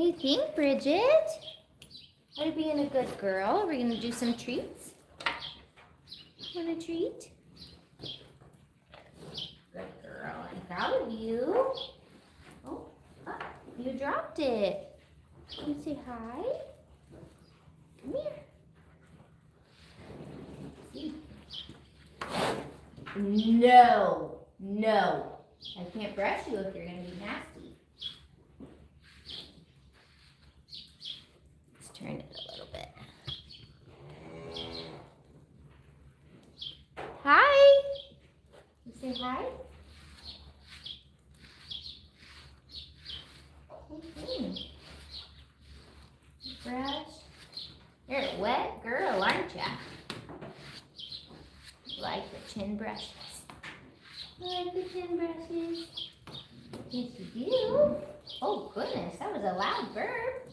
do you think, Bridget? Are you being a good girl? Are we going to do some treats? Want a treat? Good girl. I'm proud of you. Oh, you dropped it. Can you say hi? Come here. See? No. I can't brush you if you're going to be nasty. Let's turn it a little bit. Hi. You say hi? Okay. Brush. You're a wet girl, aren't ya? Like the chin brushes. Like the chin brushes. Yes, you do. Oh, goodness, that was a loud burp.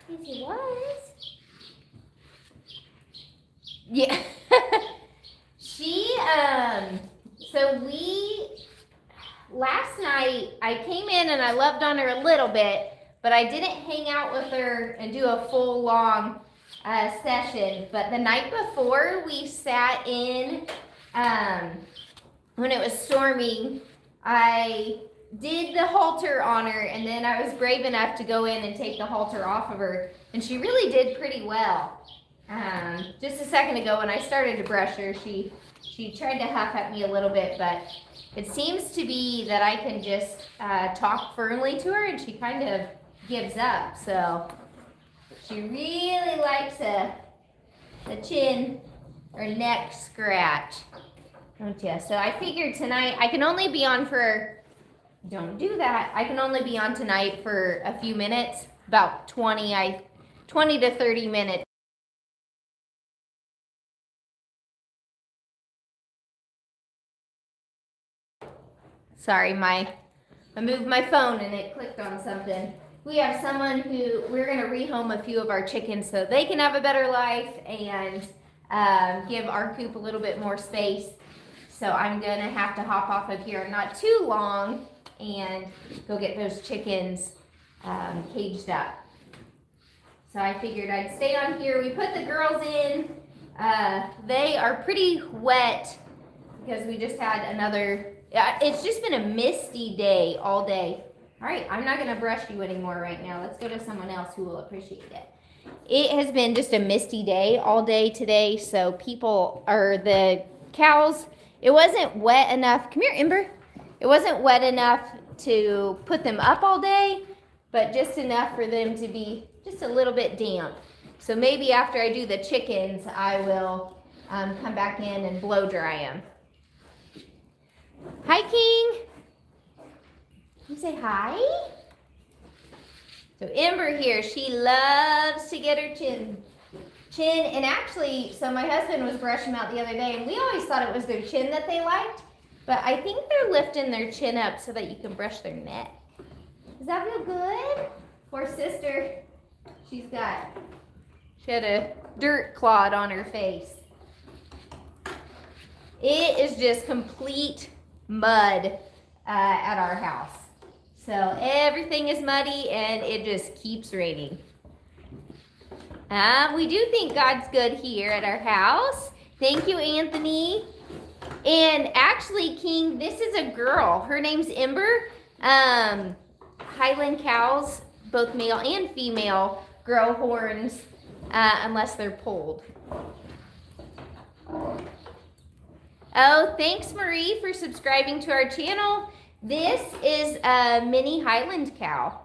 Yes, it was. Yeah. Last night, I came in and I loved on her a little bit, but I didn't hang out with her and do a full long session. But the night before, we sat in, when it was storming, I did the halter on her, and then I was brave enough to go in and take the halter off of her, and she really did pretty well. Just a second ago when I started to brush her, she tried to huff at me a little bit, but it seems to be that I can just talk firmly to her and she kind of gives up. So she really likes a chin or neck scratch, don't you? So I figured tonight I can only be on for, don't do that. I can only be on tonight for a few minutes, about 20 to 30 minutes. Sorry, I moved my phone and it clicked on something. We have someone who, we're going to rehome a few of our chickens so they can have a better life and give our coop a little bit more space. So I'm going to have to hop off of here not too long and go get those chickens caged up. So I figured I'd stay on here. We put the girls in. They are pretty wet because we just had another, it's just been a misty day all day. All right, I'm not gonna brush you anymore right now. Let's go to someone else who will appreciate it. It has been just a misty day all day today, so the cows, it wasn't wet enough. Come here, Ember. It wasn't wet enough to put them up all day, but just enough for them to be just a little bit damp. So maybe after I do the chickens, I will come back in and blow dry them. Hi, King. You say hi? So Ember here, she loves to get her chin. And actually, so my husband was brushing them out the other day, and we always thought it was their chin that they liked, but I think they're lifting their chin up so that you can brush their neck. Does that feel good? Poor sister, she had a dirt clod on her face. It is just complete mud at our house. So everything is muddy and it just keeps raining. We do think God's good here at our house. Thank you, Anthony. And actually, King, this is a girl. Her name's Ember. Highland cows, both male and female, grow horns unless they're pulled. Oh, thanks, Marie, for subscribing to our channel. This is a mini Highland cow.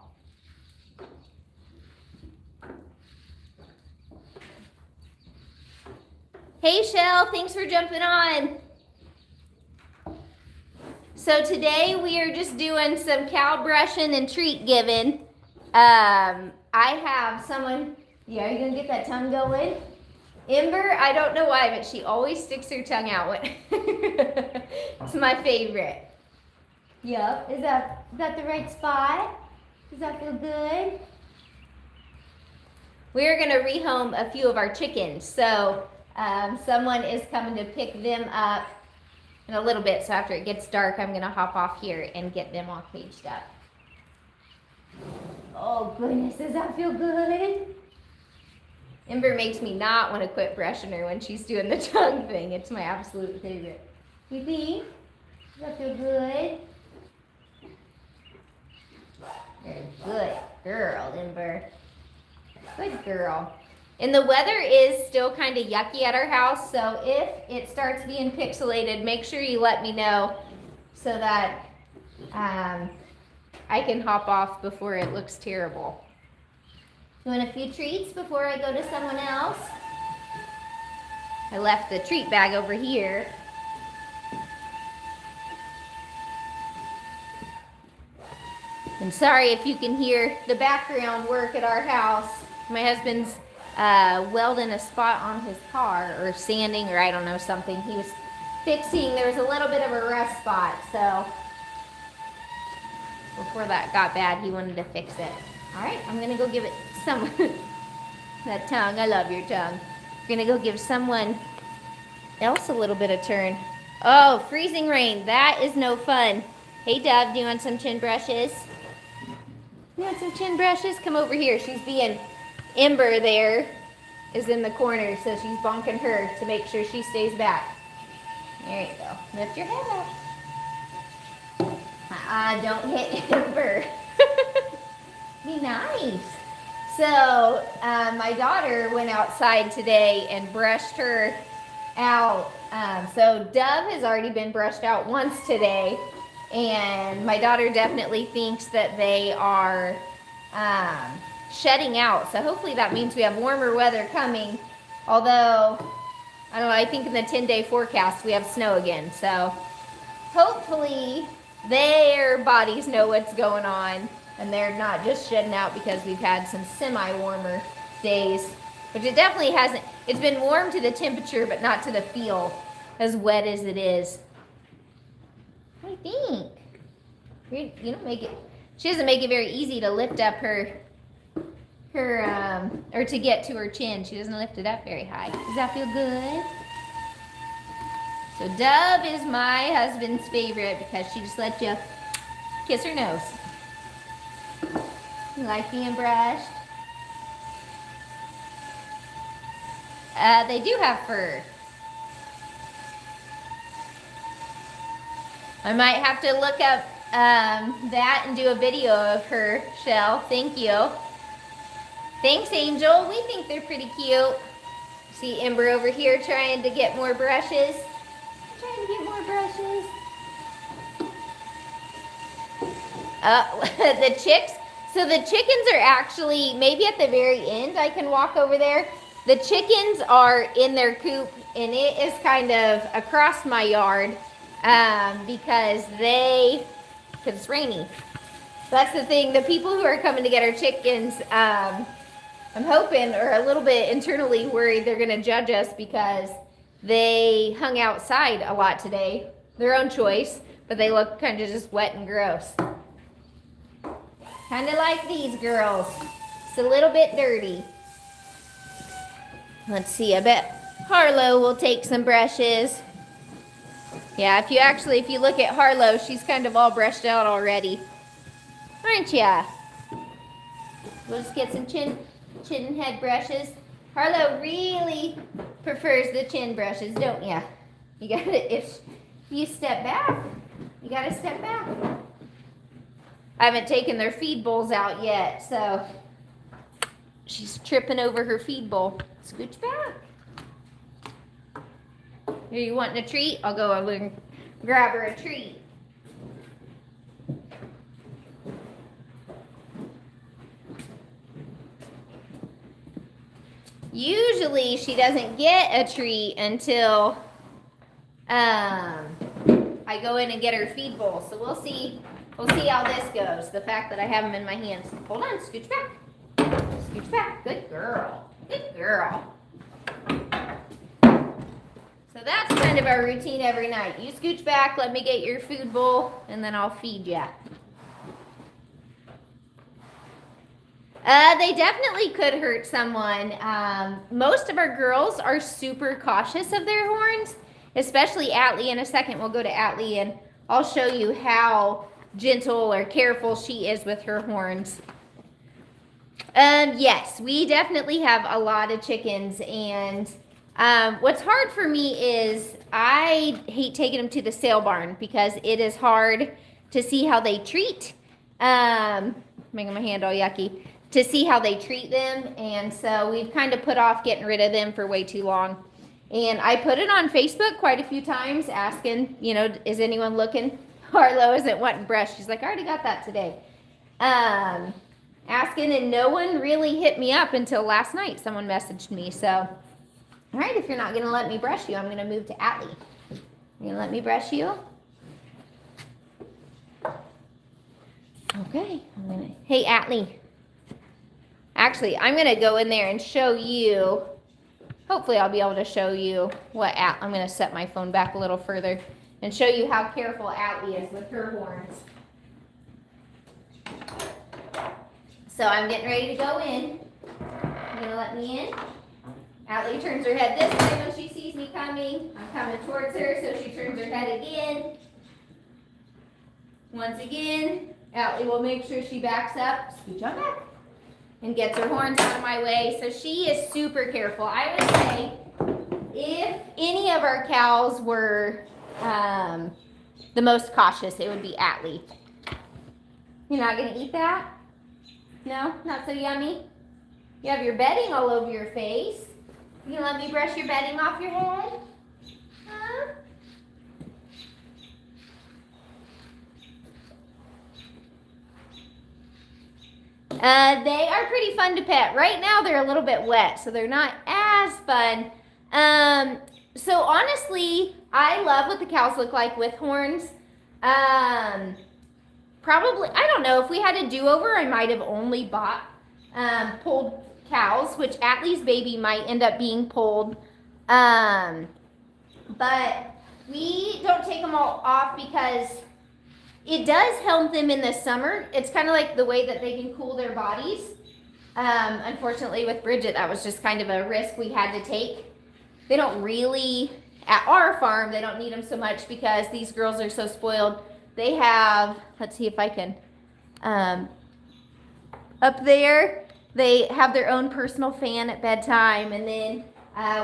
Hey, Shell, thanks for jumping on. So today we are just doing some cow brushing and treat giving. I have someone, yeah, you gonna get that tongue going? Ember, I don't know why, but she always sticks her tongue out. It's my favorite. Yep, is that the right spot? Does that feel good? We're gonna rehome a few of our chickens. So someone is coming to pick them up in a little bit. So after it gets dark, I'm gonna hop off here and get them all caged up. Oh goodness, does that feel good? Ember makes me not want to quit brushing her when she's doing the tongue thing. It's my absolute favorite. You think? Does that feel good? Very good girl, Ember. Good girl. And the weather is still kind of yucky at our house, so if it starts being pixelated, make sure you let me know so that I can hop off before it looks terrible. You want a few treats before I go to someone else? I left the treat bag over here. I'm sorry if you can hear the background work at our house. My husband's welding a spot on his car, or sanding, or I don't know, something. He was fixing, there was a little bit of a rust spot, so before that got bad, he wanted to fix it. All right, I'm gonna go give it someone. That tongue, I love your tongue. I'm gonna go give someone else a little bit of turn. Oh, freezing rain, that is no fun. Hey Dove, do you want some chin brushes? You want some chin brushes? Come over here. She's being Ember there is in the corner, so she's bonking her to make sure she stays back. There you go. Lift your head up. Don't hit Ember. Be nice. So my daughter went outside today and brushed her out. So Dove has already been brushed out once today. And my daughter definitely thinks that they are shedding out. So hopefully that means we have warmer weather coming. Although, I don't know, I think in the 10-day forecast we have snow again. So hopefully their bodies know what's going on and they're not just shedding out because we've had some semi-warmer days. Which it definitely hasn't. It's been warm to the temperature, but not to the feel, as wet as it is. I think. You don't make it, she doesn't make it very easy to lift up her, or to get to her chin. She doesn't lift it up very high. Does that feel good? So Dove is my husband's favorite because she just lets you kiss her nose. You like being brushed? They do have fur. I might have to look up that and do a video of her, Shell. Thank you. Thanks, Angel. We think they're pretty cute. See Ember over here trying to get more brushes. Trying to get more brushes. The chicks. So the chickens are actually, maybe at the very end I can walk over there. The chickens are in their coop, and it is kind of across my yard. Because it's rainy. That's the thing. The people who are coming to get our chickens, I'm hoping, are a little bit internally worried they're going to judge us because they hung outside a lot today. Their own choice, but they look kind of just wet and gross. Kind of like these girls. It's a little bit dirty. Let's see, I bet Harlo will take some brushes. Yeah, if you look at Harlo, she's kind of all brushed out already. Aren't ya? We'll just get some chin and head brushes. Harlo really prefers the chin brushes, don't ya? You gotta, if you step back, you gotta step back. I haven't taken their feed bowls out yet, so she's tripping over her feed bowl. Scooch back. Are you wanting a treat? I'll go over and grab her a treat. Usually she doesn't get a treat until I go in and get her feed bowl. So we'll see how this goes. The fact that I have them in my hands. Hold on, scooch back. Scooch back. Good girl. Good girl. So that's kind of our routine every night. You scooch back, let me get your food bowl, and then I'll feed you. They definitely could hurt someone. Most of our girls are super cautious of their horns, especially Atley. In a second, we'll go to Atley, and I'll show you how gentle or careful she is with her horns. Yes, we definitely have a lot of chickens, and what's hard for me is I hate taking them to the sale barn because it is hard to see how they treat, making my hand all yucky, to see how they treat them, and so we've kind of put off getting rid of them for way too long. And I put it on Facebook quite a few times asking, you know, is anyone looking? Harlo isn't wanting brush. She's like, I already got that today. Asking, and no one really hit me up until last night. Someone messaged me. So, all right, if you're not going to let me brush you, I'm going to move to Atley. You going to let me brush you? Okay. Hey, Atley. Actually, I'm going to go in there and show you. Hopefully, I'll be able to show you what I'm going to set my phone back a little further and show you how careful Atley is with her horns. So I'm getting ready to go in. You gonna let me in? Atley turns her head this way when she sees me coming. I'm coming towards her, so she turns her head again. Once again, Atley will make sure she backs up, scooch on back, and gets her horns out of my way. So she is super careful. I would say if any of our cows were the most cautious, it would be Atley. You're not gonna eat that? No, not so yummy. You have your bedding all over your face. You gonna let me brush your bedding off your head? Huh? They are pretty fun to pet. Right now they're a little bit wet, so they're not as fun. So honestly, I love what the cows look like with horns. Probably, I don't know, if we had a do-over, I might have only bought polled cows, which Atley's baby might end up being polled. But we don't take them all off because it does help them in the summer. It's kind of like the way that they can cool their bodies. Unfortunately, with Bridget, that was just kind of a risk we had to take. They don't really, at our farm, they don't need them so much because these girls are so spoiled. They have, let's see if I can, up there, they have their own personal fan at bedtime, and then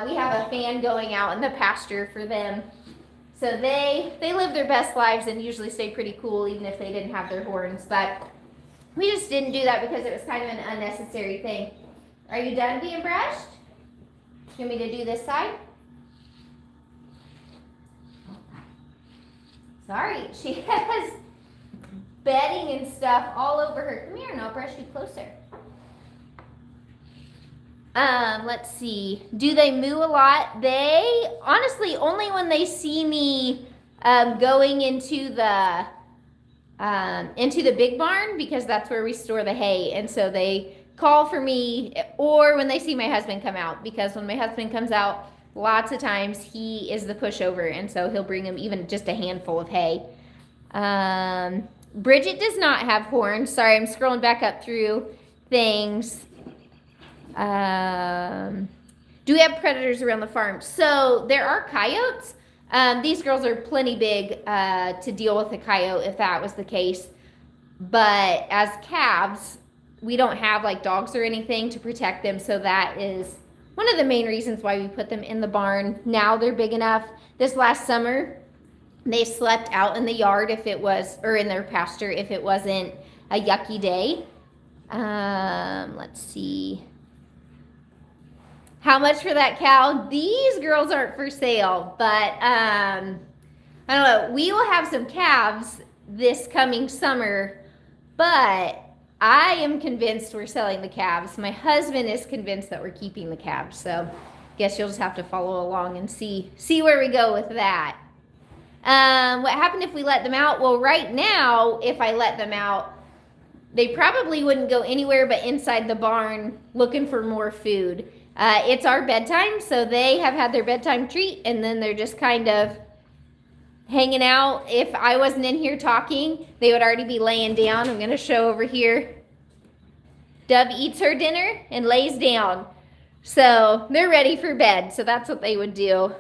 we have a fan going out in the pasture for them. So they live their best lives and usually stay pretty cool even if they didn't have their horns, but we just didn't do that because it was kind of an unnecessary thing. Are you done being brushed? You want me to do this side? Sorry, she has bedding and stuff all over her. Come here and I'll brush you closer. Let's see. Do they moo a lot? They, honestly, only when they see me going into the big barn, because that's where we store the hay. And so they call for me, or when they see my husband come out, because when my husband comes out, lots of times he is the pushover, and so he'll bring him even just a handful of hay. Bridget does not have horns. Sorry, I'm scrolling back up through things. Do we have predators around the farm? So there are coyotes. These girls are plenty big to deal with a coyote if that was the case. But as calves, we don't have like dogs or anything to protect them, so that is one of the main reasons why we put them in the barn. Now they're big enough. This last summer, they slept out in the yard if it was, or in their pasture if it wasn't a yucky day. Let's see. How much for that cow? These girls aren't for sale, but I don't know. We will have some calves this coming summer, but I am convinced we're selling the calves. My husband is convinced that we're keeping the calves. So guess you'll just have to follow along and see where we go with that. What happened if we let them out? Well, right now, if I let them out, they probably wouldn't go anywhere but inside the barn looking for more food. It's our bedtime, so they have had their bedtime treat, and then they're just kind of hanging out. If I wasn't in here talking, they would already be laying down. I'm going to show over here. Dub eats her dinner and lays down. So they're ready for bed. So that's what they would do.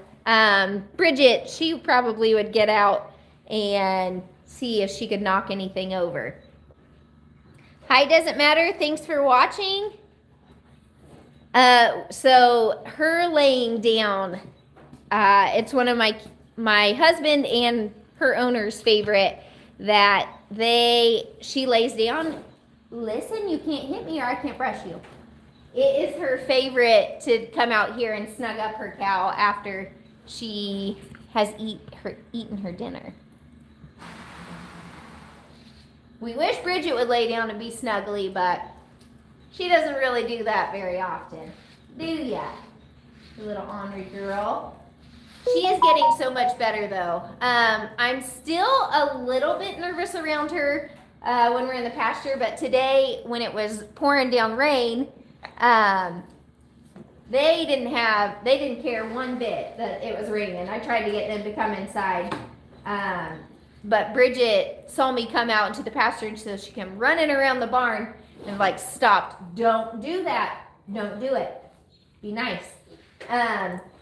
Bridget, she probably would get out and see if she could knock anything over. Height doesn't matter. Thanks for watching. So her laying down, it's one of my husband and her owner's favorite that she lays down. Listen, you can't hit me or I can't brush you. It is her favorite to come out here and snug up her cow after she has eaten her dinner. We wish Bridget would lay down and be snuggly, but she doesn't really do that very often. Do ya? You little ornery girl. She is getting so much better though. I'm still a little bit nervous around her when we're in the pasture, but today when it was pouring down rain, they didn't care one bit that it was raining. I tried to get them to come inside. But Bridget saw me come out into the pasture, and so she came running around the barn and like stopped. Don't do that. Don't do it. Be nice.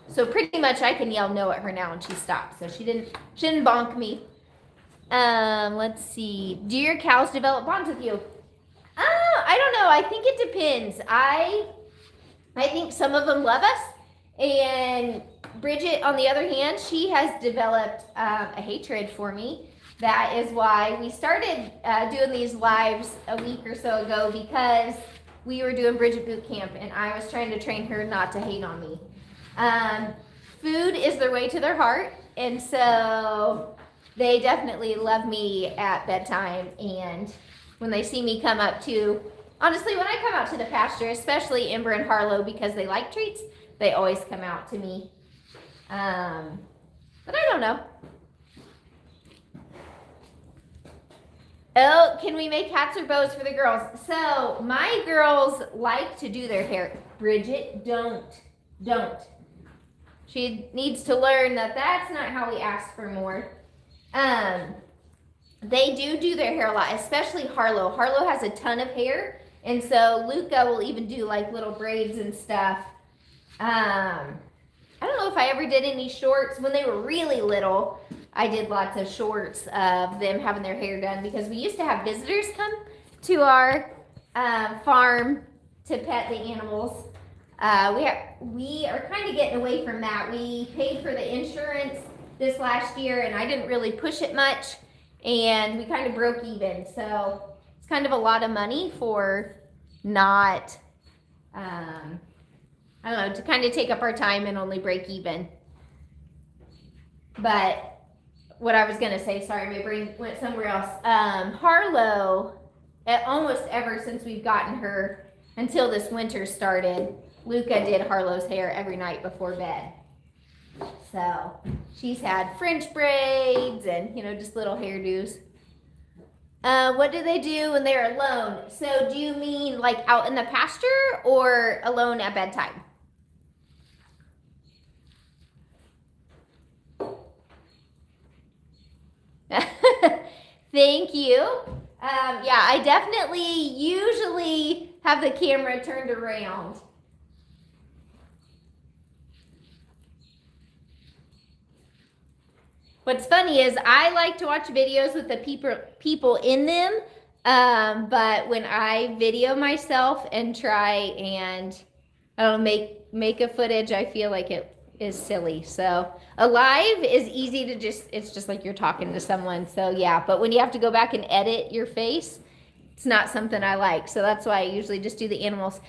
So pretty much I can yell no at her now and she stopped. So she didn't bonk me. Let's see. Do your cows develop bonds with you? I don't know. I think it depends. I think some of them love us, and Bridget, on the other hand, she has developed a hatred for me. That is why we started doing these lives a week or so ago, because we were doing Bridget boot camp and I was trying to train her not to hate on me. Food is their way to their heart, and so they definitely love me at bedtime, and when they see me come up to, honestly, when I come out to the pasture, especially Ember and Harlo, because they like treats, they always come out to me. But I don't know. Oh, can we make hats or bows for the girls? So my girls like to do their hair. Bridget, don't. She needs to learn that that's not how we ask for more. They do their hair a lot, especially Harlo. Harlo has a ton of hair, and so Luca will even do like little braids and stuff. I don't know if I ever did any shorts. When they were really little, I did lots of shorts of them having their hair done, because we used to have visitors come to our farm to pet the animals. We are kind of getting away from that. We paid for the insurance this last year, and I didn't really push it much, and we kind of broke even. So it's kind of a lot of money for not, I don't know, to kind of take up our time and only break even. But what I was going to say, sorry, my brain went somewhere else. Harlo, almost ever since we've gotten her until this winter started, Luca did Harlo's hair every night before bed. So she's had French braids and, just little hairdos. What do they do when they're alone? So do you mean like out in the pasture or alone at bedtime? Thank you. Yeah, I definitely usually have the camera turned around. What's funny is I like to watch videos with the people in them, but when I video myself and try and make a footage, I feel like it is silly. So a live is easy to it's just like you're talking to someone. So yeah, but when you have to go back and edit your face, it's not something I like. So that's why I usually just do the animals.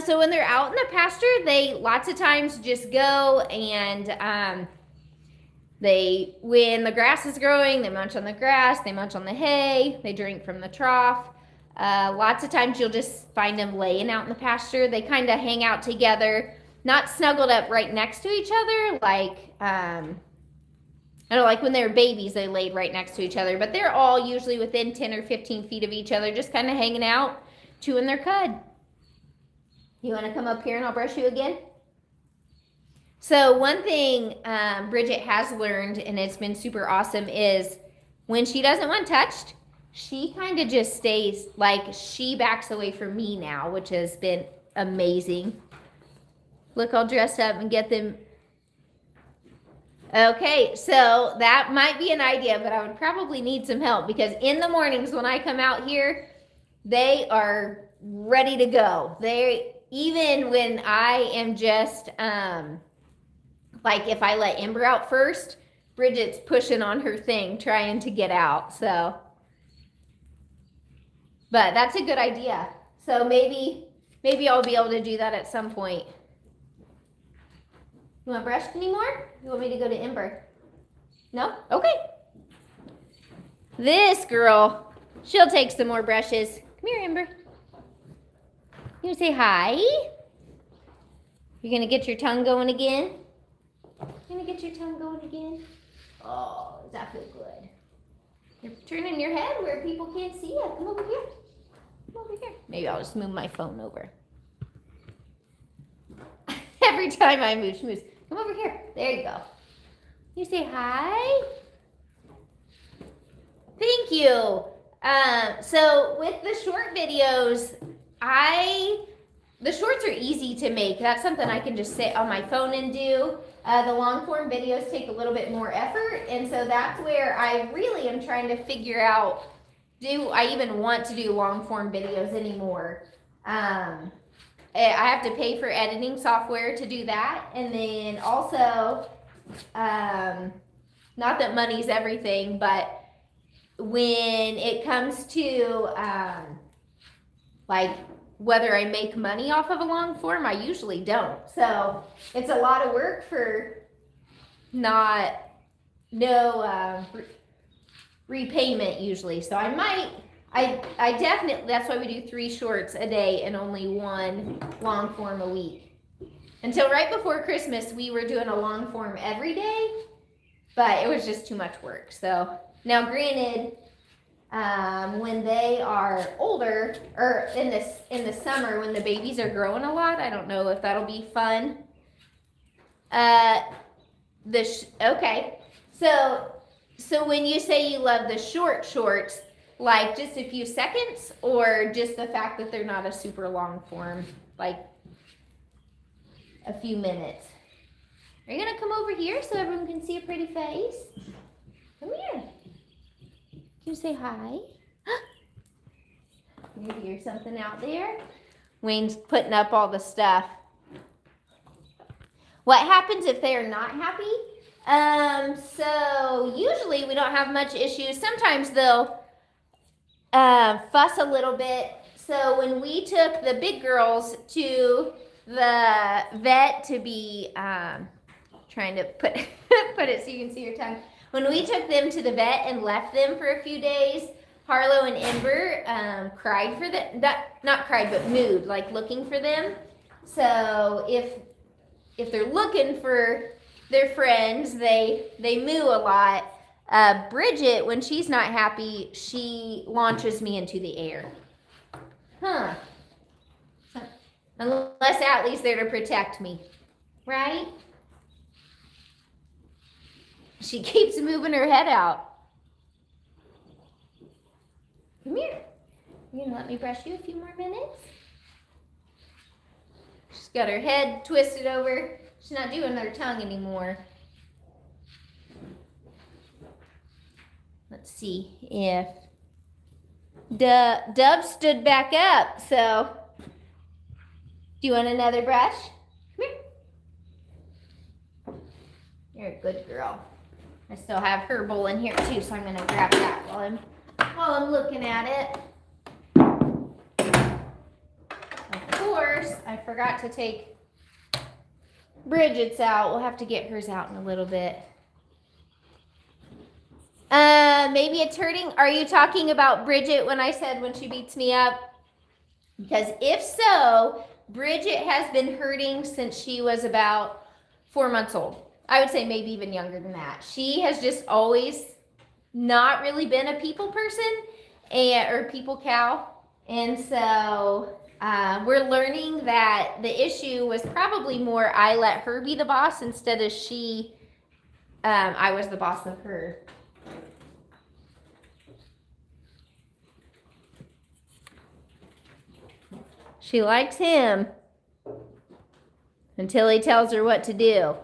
So when they're out in the pasture, they lots of times just go and when the grass is growing, they munch on the grass, they munch on the hay, they drink from the trough. Lots of times you'll just find them laying out in the pasture. They kind of hang out together, not snuggled up right next to each other, like, I don't know, like when they were babies, they laid right next to each other, but they're all usually within 10 or 15 feet of each other, just kind of hanging out, chewing their cud. You want to come up here and I'll brush you again? So one thing Bridget has learned, and it's been super awesome, is when she doesn't want touched, she kind of just stays, like she backs away from me now, which has been amazing. Look, I'll dress up and get them. Okay, so that might be an idea, but I would probably need some help because in the mornings when I come out here, they are ready to go. Even when I am just, like if I let Ember out first, Bridget's pushing on her thing, trying to get out, so. But that's a good idea. So maybe I'll be able to do that at some point. You want brushed anymore? You want me to go to Ember? No? Okay. This girl, she'll take some more brushes. Come here, Ember. You say hi? You're gonna get your tongue going again? You're gonna get your tongue going again? Oh, does that feel good? You're turning your head where people can't see you. Come over here. Come over here. Maybe I'll just move my phone over. Every time I move, she moves. Come over here. There you go. You say hi. Thank you. So with the short videos, the shorts are easy to make. That's something I can just sit on my phone and do. The long form videos take a little bit more effort. And so that's where I really am trying to figure out, do I even want to do long form videos anymore? I have to pay for editing software to do that. And then also, not that money's everything, but when it comes to like whether I make money off of a long form, I usually don't. So it's a lot of work for no repayment usually. So I definitely, that's why we do 3 shorts a day and only 1 long form a week. Until right before Christmas, we were doing a long form every day, but it was just too much work. So now granted, when they are older, or in the summer when the babies are growing a lot, I don't know if that'll be fun. Okay, so when you say you love the shorts, like just a few seconds, or just the fact that they're not a super long form, like a few minutes? Are you gonna come over here so everyone can see a pretty face? Come here. Can you say hi? Maybe there's something out there. Wayne's putting up all the stuff. What happens if they are not happy? So usually we don't have much issues. Sometimes they'll fuss a little bit. So when we took the big girls to the vet to be, trying to put it so you can see your tongue. When we took them to the vet and left them for a few days, Harlo and Ember cried for them. Not cried, but mooed, like looking for them. So if they're looking for their friends, they moo a lot. Bridget, when she's not happy, she launches me into the air. Huh. Unless Atley's there to protect me, right? She keeps moving her head out. Come here. You gonna let me brush you a few more minutes? She's got her head twisted over. She's not doing her tongue anymore. Let's see if Dove stood back up. So, do you want another brush? Come here. You're a good girl. I still have her bowl in here too, so I'm going to grab that while I'm looking at it. Of course, I forgot to take Bridget's out. We'll have to get hers out in a little bit. Maybe it's hurting. Are you talking about Bridget when I said when she beats me up? Because if so, Bridget has been hurting since she was about 4 months old. I would say maybe even younger than that. She has just always not really been a people person or people cow. And so we're learning that the issue was probably more I let her be the boss instead of I was the boss of her. She likes him until he tells her what to do.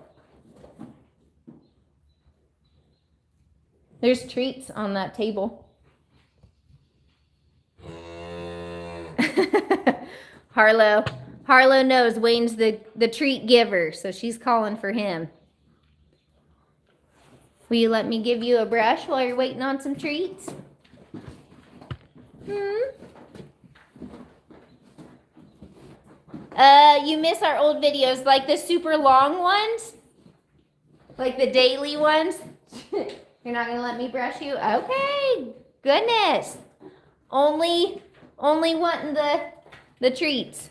There's treats on that table. Harlo knows Wayne's the treat giver, so she's calling for him. Will you let me give you a brush while you're waiting on some treats? You miss our old videos, like the super long ones? Like the daily ones? You're not gonna let me brush you? Okay, goodness. Only wanting the treats.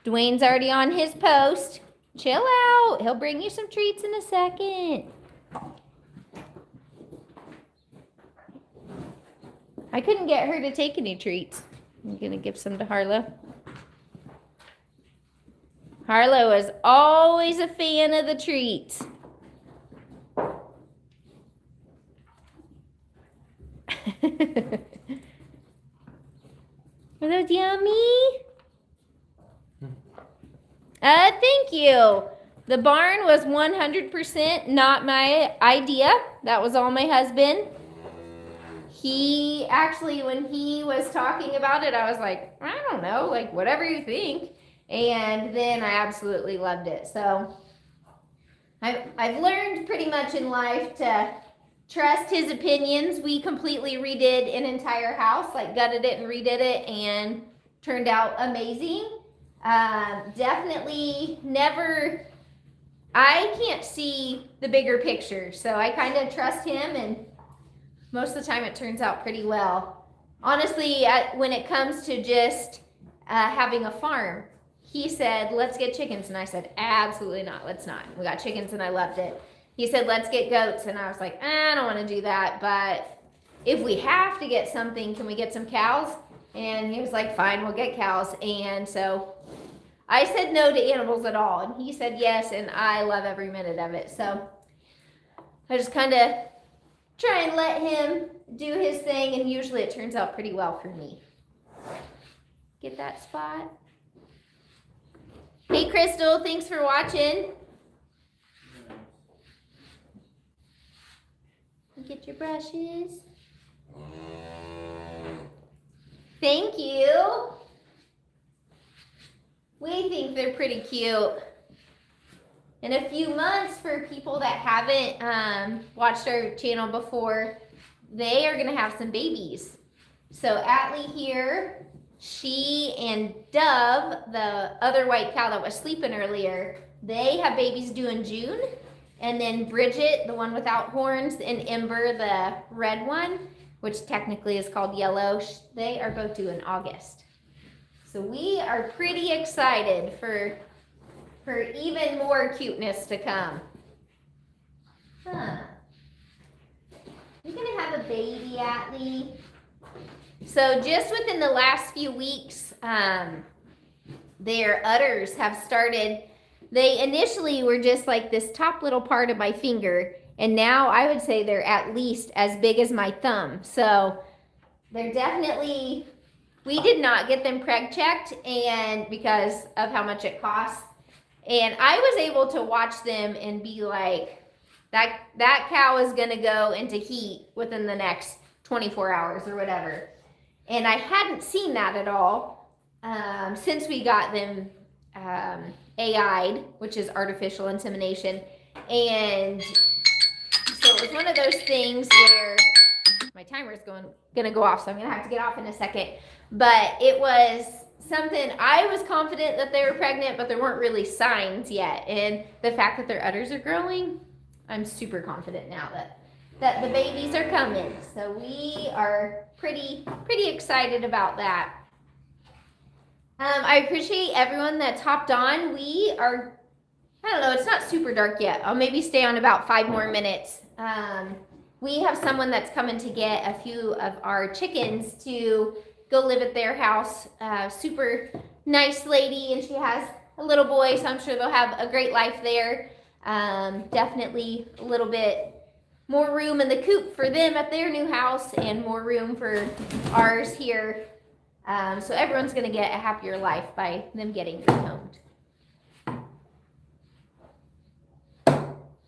Dwayne's already on his post. Chill out. He'll bring you some treats in a second. I couldn't get her to take any treats. I'm gonna give some to Harlo. Harlo is always a fan of the treats. Are those yummy? Thank you. The barn was 100% not my idea. That was all my husband. He actually, when he was talking about it, I was like, I don't know, like whatever you think. And then I absolutely loved it. So I've learned pretty much in life to trust his opinions. We completely redid an entire house, like gutted it and redid it, and turned out amazing. Definitely never, I can't see the bigger picture, so I kind of trust him, and most of the time it turns out pretty well. Honestly, when it comes to just having a farm, he said, let's get chickens, and I said, absolutely not, let's not. We got chickens and I loved it. He said, let's get goats, and I was like, I don't want to do that, but if we have to get something, can we get some cows? And he was like, fine, we'll get cows. And so I said no to animals at all, and he said yes, and I love every minute of it. So I just kind of try and let him do his thing, and usually it turns out pretty well for me. Get that spot. Hey, Crystal, thanks for watching. Get your brushes. Thank you. We think they're pretty cute. In a few months, for people that haven't watched our channel before, they are gonna have some babies. So Atley here, she and Dove, the other white cow that was sleeping earlier, they have babies due in June. And then Bridget, the one without horns, and Ember, the red one, which technically is called yellow, they are both due in August. So we are pretty excited for even more cuteness to come. Huh. You're gonna have a baby, Atley. So just within the last few weeks, their udders have started. They initially were just like this top little part of my finger, and now I would say they're at least as big as my thumb. So they're definitely, we did not get them preg checked, and because of how much it costs. And I was able to watch them and be like, that cow is gonna go into heat within the next 24 hours or whatever. And I hadn't seen that at all since we got them AI'd, which is artificial insemination. And so it was one of those things where my timer is gonna go off, so I'm gonna have to get off in a second. But it was something, I was confident that they were pregnant, but there weren't really signs yet. And the fact that their udders are growing, I'm super confident now that the babies are coming. So we are pretty excited about that. I appreciate everyone that's hopped on. We are, I don't know, it's not super dark yet. I'll maybe stay on about 5 more minutes. We have someone that's coming to get a few of our chickens to go live at their house. Super nice lady, and she has a little boy, so I'm sure they'll have a great life there. Definitely a little bit more room in the coop for them at their new house, and more room for ours here. So everyone's gonna get a happier life by them getting rehomed.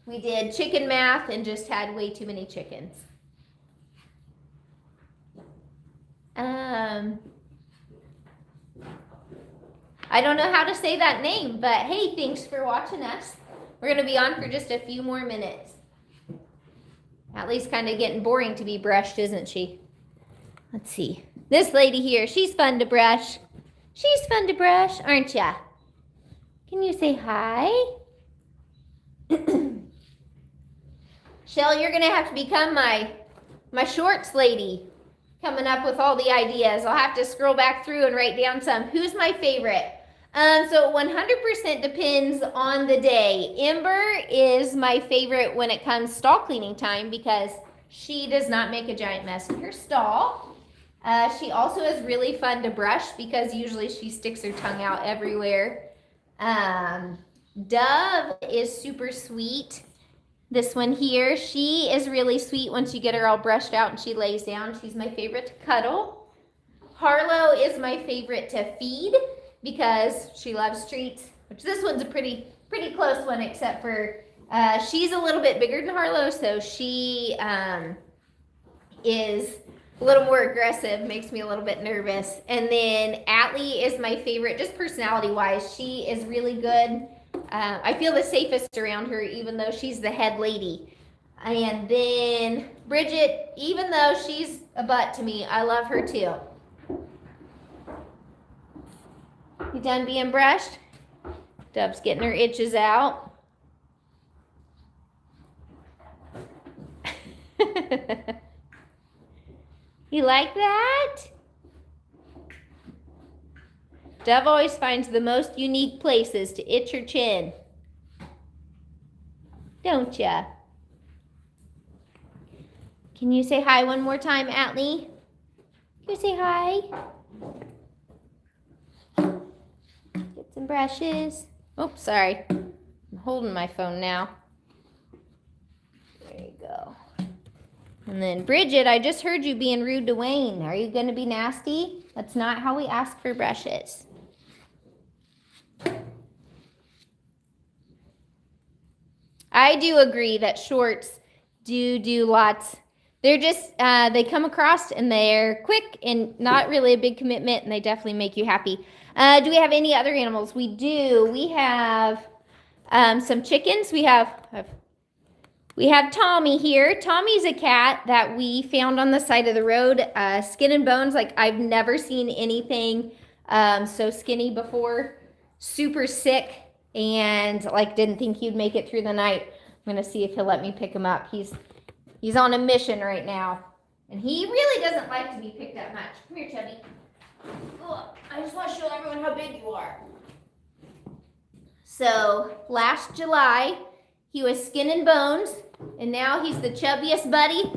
We did chicken math and just had way too many chickens. I don't know how to say that name, but hey, thanks for watching us. We're going to be on for just a few more minutes. Atley's kind of getting boring to be brushed, isn't she? Let's see. This lady here, she's fun to brush. She's fun to brush, aren't ya? Can you say hi? Shell, you're going to have to become my shorts lady, coming up with all the ideas. I'll have to scroll back through and write down some. Who's my favorite? So 100% depends on the day. Ember is my favorite when it comes stall cleaning time because she does not make a giant mess in her stall. She also is really fun to brush because usually she sticks her tongue out everywhere. Dove is super sweet. This one here, she is really sweet once you get her all brushed out and she lays down. She's my favorite to cuddle. Harlo is my favorite to feed because she loves treats, which this one's a pretty close one, except for she's a little bit bigger than Harlo, so she is a little more aggressive, makes me a little bit nervous. And then Atley is my favorite, just personality-wise. She is really good. I feel the safest around her, even though she's the head lady. And then Bridget, even though she's a butt to me, I love her too. You done being brushed? Dove's getting her itches out. You like that? Dove always finds the most unique places to itch her chin. Don't ya? Can you say hi one more time, Atley? Can you say hi? Get some brushes. Oops, sorry. I'm holding my phone now. There you go. And then Bridget, I just heard you being rude to Wayne. Are you going to be nasty? That's not how we ask for brushes. I do agree that shorts do lots. They're just, they come across and they're quick and not really a big commitment, and they definitely make you happy. Do we have any other animals? We do. We have some chickens. We have Tommy here. Tommy's a cat that we found on the side of the road, skin and bones. Like, I've never seen anything so skinny before. Super sick, and like didn't think he'd make it through the night. I'm gonna see if he'll let me pick him up. He's on a mission right now, and he really doesn't like to be picked up much. Come here, Chubby. Oh, I just want to show everyone how big you are. So last July, he was skin and bones, and now he's the chubbiest buddy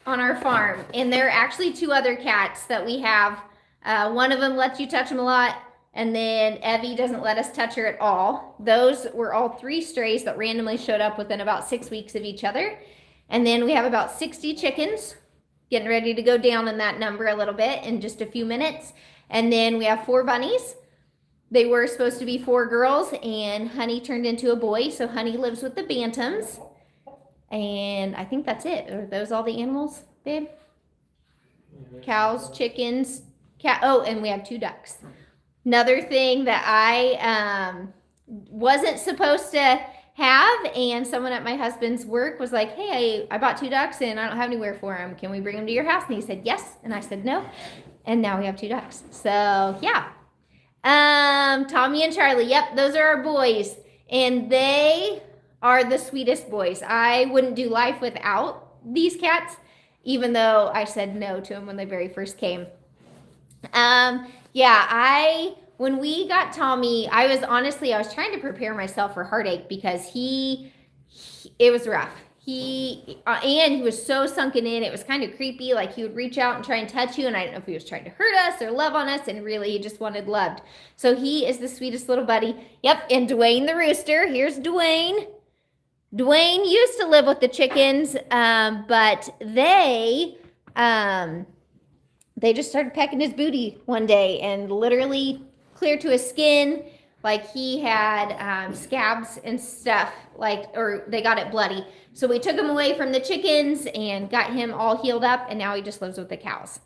on our farm. And there are actually two other cats that we have. One of them lets you touch him a lot, and then Evie doesn't let us touch her at all. Those were all 3 strays that randomly showed up within about 6 weeks of each other. And then we have about 60 chickens, getting ready to go down in that number a little bit in just a few minutes. And then we have 4 bunnies. They were supposed to be 4 girls, and Honey turned into a boy. So Honey lives with the bantams. And I think that's it. Are those all the animals, babe? Cows, chickens, cat. Oh, and we have 2 ducks. Another thing that I wasn't supposed to have, and someone at my husband's work was like, hey, I bought 2 ducks and I don't have anywhere for them. Can we bring them to your house? And he said yes, and I said no. And now we have 2 ducks. So yeah. Tommy and Charlie, yep, those are our boys, and they are the sweetest boys. I wouldn't do life without these cats, even though I said no to them when they very first came. Yeah, when we got Tommy, I was trying to prepare myself for heartache because it was rough. And he was so sunken in, it was kind of creepy. Like, he would reach out and try and touch you, and I didn't know if he was trying to hurt us or love on us, and really he just wanted loved. So he is the sweetest little buddy. Yep, and Dwayne the rooster. Here's Dwayne. Dwayne used to live with the chickens, but they just started pecking his booty one day and literally clear to his skin. Like, he had scabs and stuff, or they got it bloody. So we took him away from the chickens and got him all healed up, and now he just lives with the cows.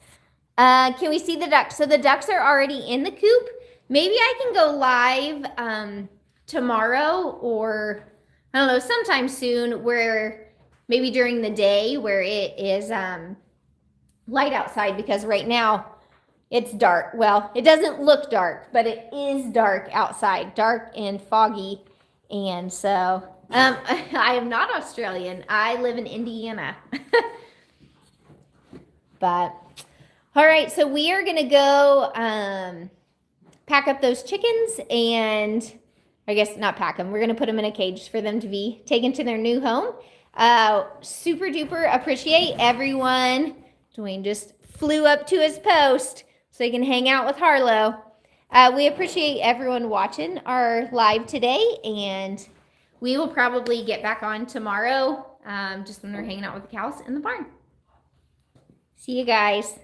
Can we see the ducks? So the ducks are already in the coop. Maybe I can go live tomorrow, or I don't know, sometime soon, where maybe during the day where it is light outside, because right now it's dark. Well, it doesn't look dark, but it is dark outside, dark and foggy. And so I am not Australian. I live in Indiana. But all right, so we are gonna go pack up those chickens, and I guess not pack them. We're gonna put them in a cage for them to be taken to their new home. Super duper appreciate everyone. Dwayne just flew up to his post so he can hang out with Harlo. We appreciate everyone watching our live today, and we will probably get back on tomorrow, just when we're hanging out with the cows in the barn. See you guys.